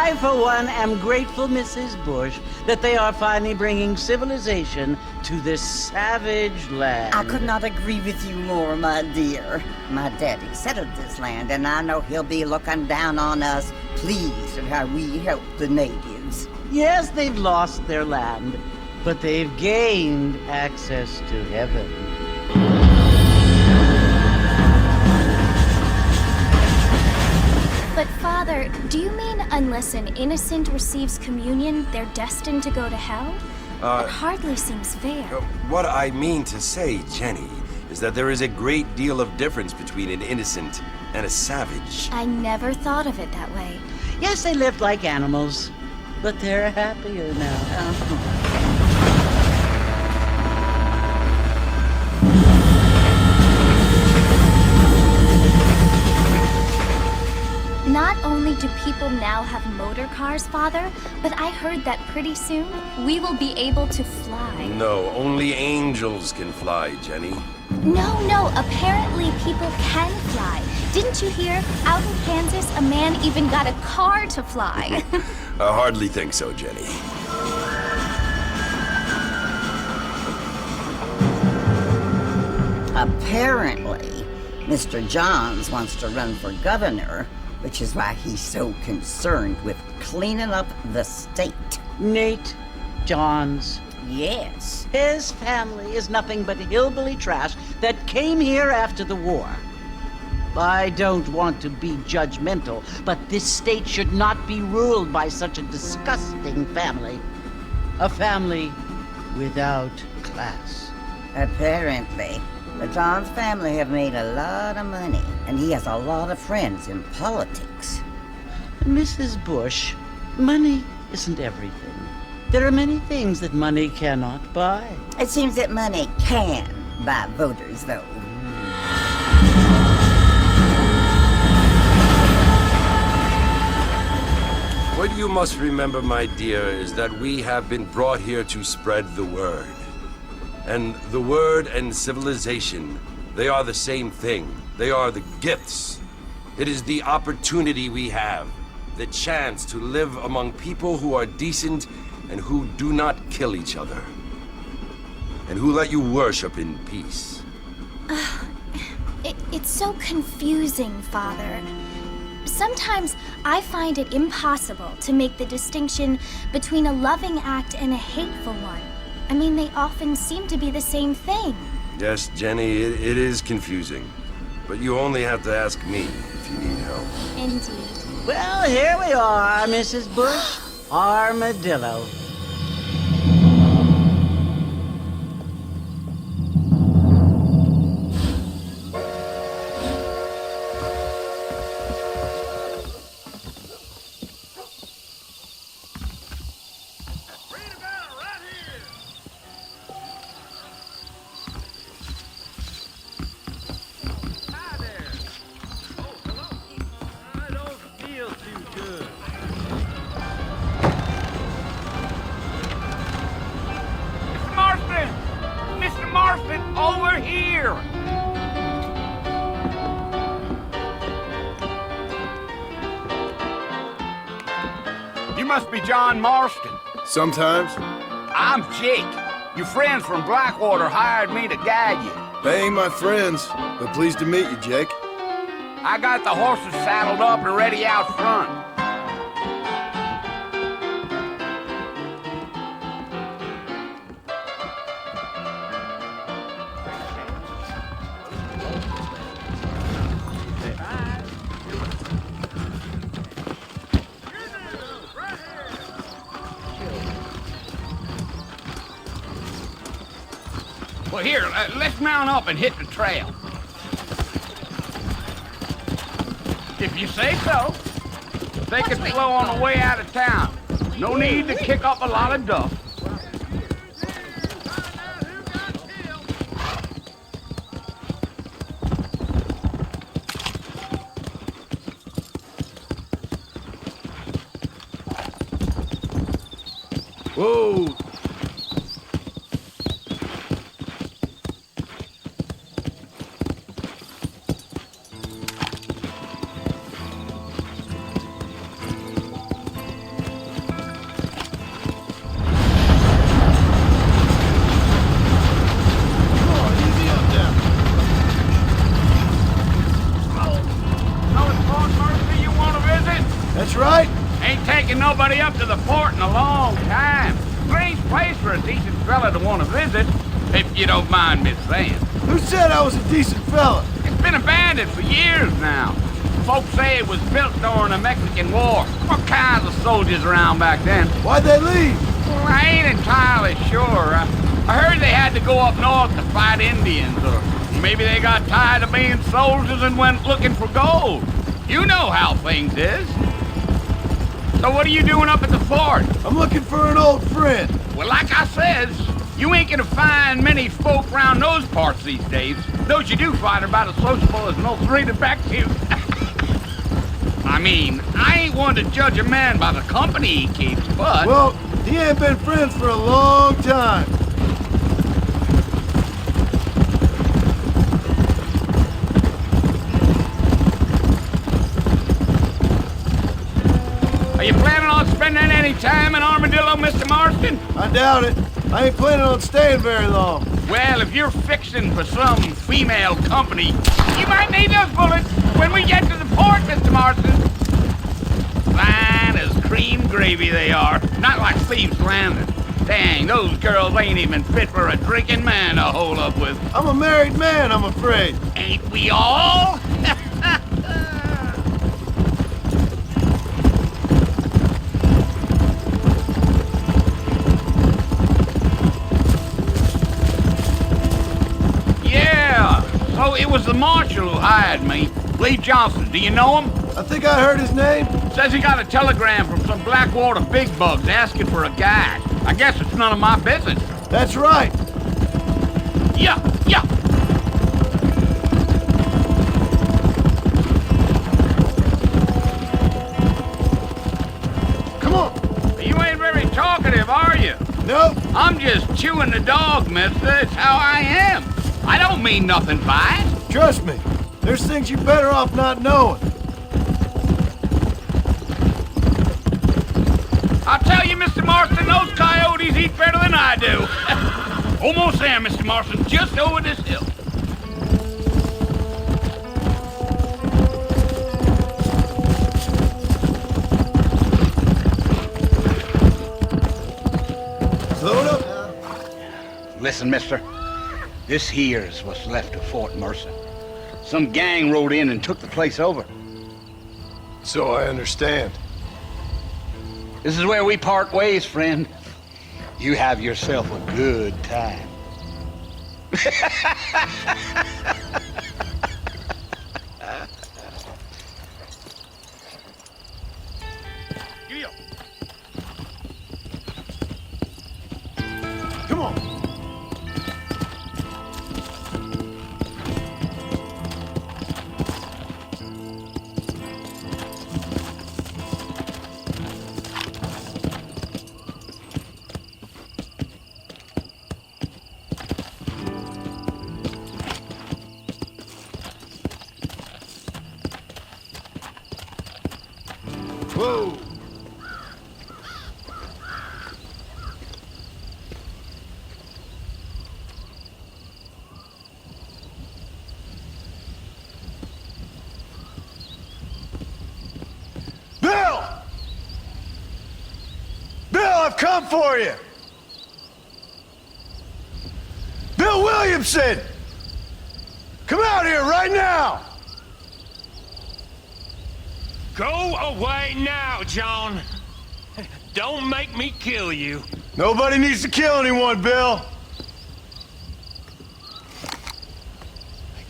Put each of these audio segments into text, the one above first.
I, for one, am grateful, Mrs. Bush, that they are finally bringing civilization to this savage land. I could not agree with you more, my dear. My daddy settled this land, and I know he'll be looking down on us, pleased at how we help the natives. Yes, they've lost their land, but they've gained access to heaven. But Father, do you mean unless an innocent receives communion, they're destined to go to hell? That hardly seems fair. What I mean to say, Jenny, is that there is a great deal of difference between an innocent and a savage. I never thought of it that way. Yes, they lived like animals, but they're happier now. Not only do people now have motor cars, Father, but I heard that pretty soon we will be able to fly. No, only angels can fly, Jenny. No, apparently people can fly. Didn't you hear? Out in Kansas, a man even got a car to fly. I hardly think so, Jenny. Apparently, Mr. Johns wants to run for governor, which is why he's so concerned with cleaning up the state. Nate Johns. Yes. His family is nothing but hillbilly trash that came here after the war. I don't want to be judgmental, but this state should not be ruled by such a disgusting family. A family without class. Apparently. The Johns family have made a lot of money, and he has a lot of friends in politics. Mrs. Bush, money isn't everything. There are many things that money cannot buy. It seems that money can buy voters, though. What you must remember, my dear, is that we have been brought here to spread the word. And the word and civilization, they are the same thing. They are the gifts. It is the opportunity we have, the chance to live among people who are decent and who do not kill each other, and who let you worship in peace. It's so confusing, Father. Sometimes I find it impossible to make the distinction between a loving act and a hateful one. I mean, they often seem to be the same thing. Yes, Jenny, it is confusing. But you only have to ask me if you need help. Indeed. Well, here we are, Mrs. Bush. Armadillo. Over here! You must be John Marston. Sometimes. I'm Jake. Your friends from Blackwater hired me to guide you. They ain't my friends, but pleased to meet you, Jake. I got the horses saddled up and ready out front. Well, here, let's mount up and hit the trail. If you say so. Take it slow on the way out of town. No need to kick up a lot of dust. Whoa. That's right. Ain't taken nobody up to the fort in a long time. Strange place for a decent fella to want to visit, if you don't mind me saying. Who said I was a decent fella? It's been abandoned for years now. Folks say it was built during the Mexican War. What kinds of soldiers around back then? Why'd they leave? Well, I ain't entirely sure. I heard they had to go up north to fight Indians, or maybe they got tired of being soldiers and went looking for gold. You know how things is. So what are you doing up at the fort? I'm looking for an old friend. Well, like I says, you ain't gonna find many folk around those parts these days. Those you do find are about as sociable as an old three-to back to. I mean, I ain't one to judge a man by the company he keeps, but... Well, he ain't been friends for a long time. Are you planning on spending any time in Armadillo, Mr. Marston? I doubt it. I ain't planning on staying very long. Well, if you're fixing for some female company, you might need those bullets when we get to the port, Mr. Marston. Fine as cream gravy they are. Not like Thieves Landing. Dang, those girls ain't even fit for a drinking man to hold up with. I'm a married man, I'm afraid. Ain't we all? So it was the marshal who hired me, Lee Johnson. Do you know him? I think I heard his name. Says he got a telegram from some Blackwater big bugs asking for a guide. I guess it's none of my business. That's right. Yeah. Come on. You ain't very talkative, are you? Nope. I'm just chewing the dog, mister. It's how I am. I don't mean nothing by it. Trust me. There's things you're better off not knowing. I'll tell you, Mr. Marston, those coyotes eat better than I do. Almost there, Mr. Marston, just over this hill. Slow it up. Listen, mister. This here's what's left of Fort Mercer. Some gang rode in and took the place over. So I understand. This is where we part ways, friend. You have yourself a good time. Come on. Whoa! Bill! Bill, I've come for you! Bill Williamson! Come out here right now! Go away now, John. Don't make me kill you. Nobody needs to kill anyone, Bill.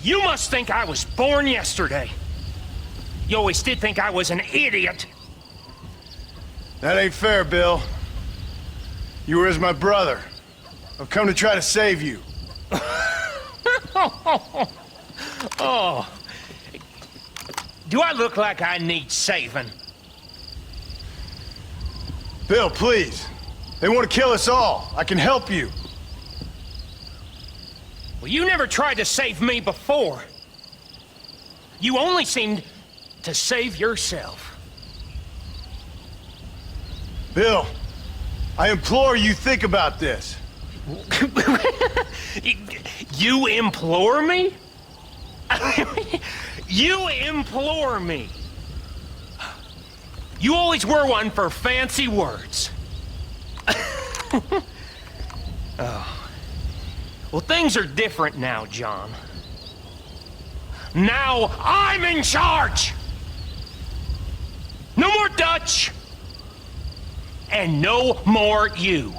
You must think I was born yesterday. You always did think I was an idiot. That ain't fair, Bill. You were as my brother. I've come to try to save you. Oh. Do I look like I need saving? Bill, please. They want to kill us all. I can help you. Well, you never tried to save me before. You only seemed to save yourself. Bill, I implore you think about this. You implore me? You implore me? You always were one for fancy words. Oh. Well, things are different now, John. Now I'm in charge! No more Dutch! And no more you.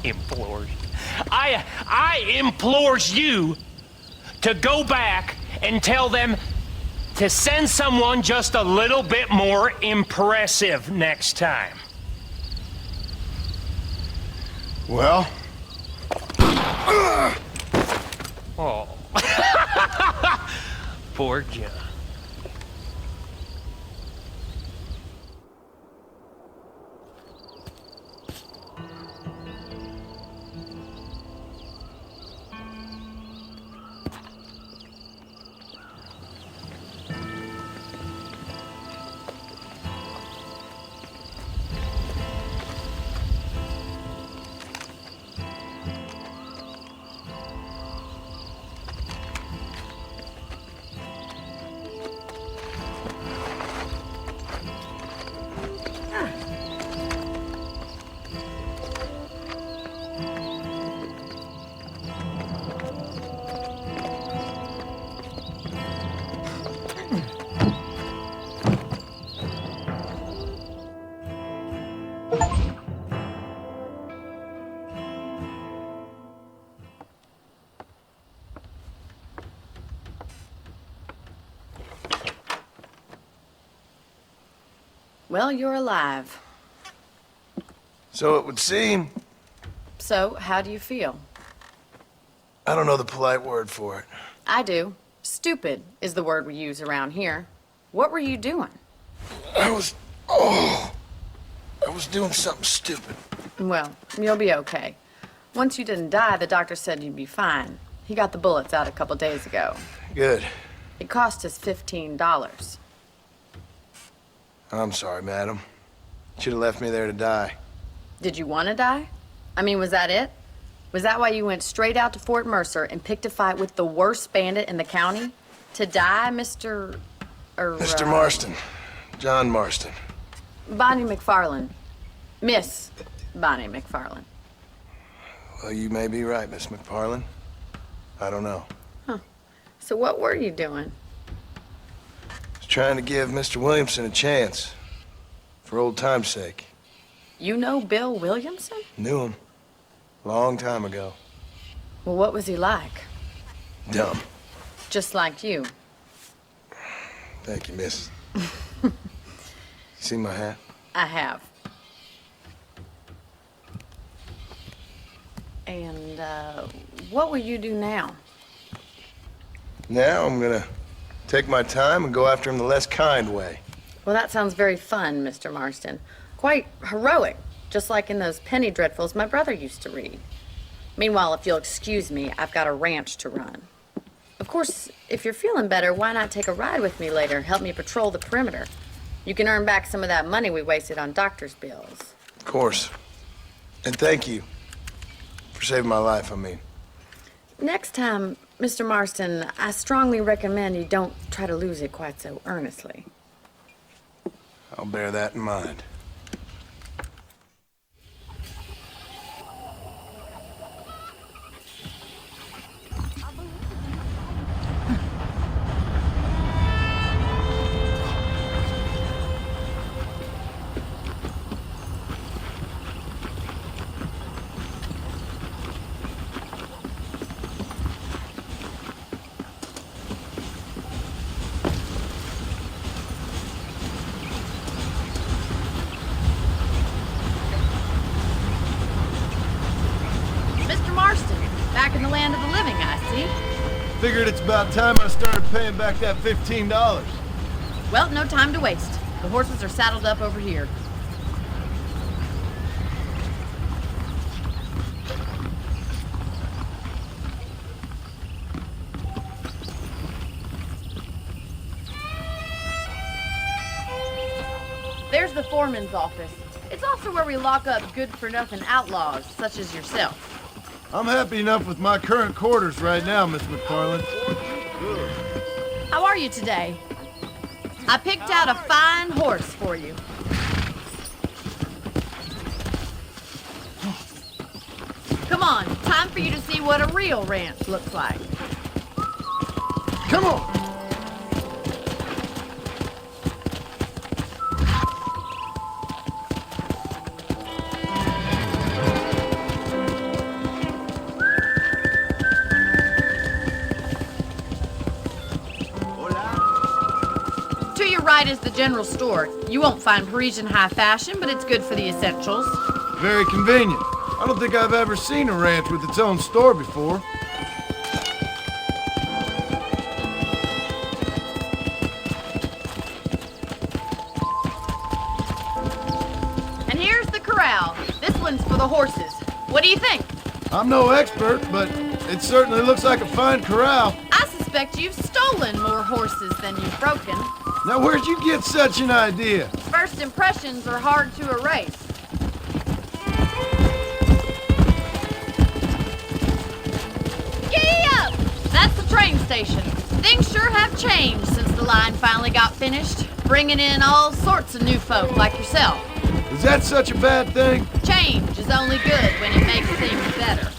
Implores. I implores you to go back and tell them to send someone just a little bit more impressive next time. Well? Oh. Poor John. Well, you're alive. So it would seem. So, how do you feel? I don't know the polite word for it. I do. Stupid is the word we use around here. What were you doing? I was doing something stupid. Well, you'll be okay. Once you didn't die, the doctor said you'd be fine. He got the bullets out a couple days ago. Good. It cost us $15. I'm sorry, madam. Should have left me there to die. Did you want to die? I mean, was that it? Was that why you went straight out to Fort Mercer and picked a fight with the worst bandit in the county? To die, Mr. Mr. Marston. John Marston. Bonnie McFarland. Miss Bonnie McFarland. Well, you may be right, Miss McFarland. I don't know. Huh. So what were you doing? I was trying to give Mr. Williamson a chance. For old time's sake. You know Bill Williamson? Knew him. Long time ago. Well, what was he like? Dumb. Just like you. Thank you, miss. You see my hat? I have. And, what will you do now? Now I'm gonna take my time and go after him the less kind way. Well, that sounds very fun, Mr. Marston. Quite heroic, just like in those penny dreadfuls my brother used to read. Meanwhile, if you'll excuse me, I've got a ranch to run. Of course, if you're feeling better, why not take a ride with me later? Help me patrol the perimeter. You can earn back some of that money we wasted on doctor's bills. Of course. And thank you. For saving my life, I mean. Next time, Mr. Marston, I strongly recommend you don't try to lose it quite so earnestly. I'll bear that in mind. Back in the land of the living, I see. Figured it's about time I started paying back that $15. Well, no time to waste. The horses are saddled up over here. There's the foreman's office. It's also where we lock up good-for-nothing outlaws, such as yourself. I'm happy enough with my current quarters right now, Miss McFarland. How are you today? I picked out a fine horse for you. Come on, time for you to see what a real ranch looks like. Come on! To your right is the general store. You won't find Parisian high fashion, but it's good for the essentials. Very convenient. I don't think I've ever seen a ranch with its own store before. And here's the corral. This one's for the horses. What do you think? I'm no expert, but it certainly looks like a fine corral. I suspect you've stolen more horses than you've broken. Now, where'd you get such an idea? First impressions are hard to erase. Giddy up! That's the train station. Things sure have changed since the line finally got finished, bringing in all sorts of new folk like yourself. Is that such a bad thing? Change is only good when it makes things better.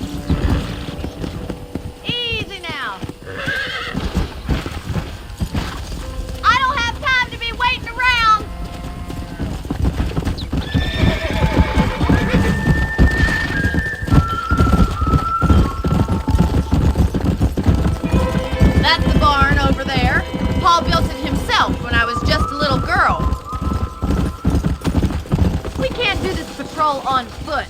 Easy now. I don't have time to be waiting around. That's the barn over there. Paul built it himself when I was just a little girl. We can't do this patrol on foot.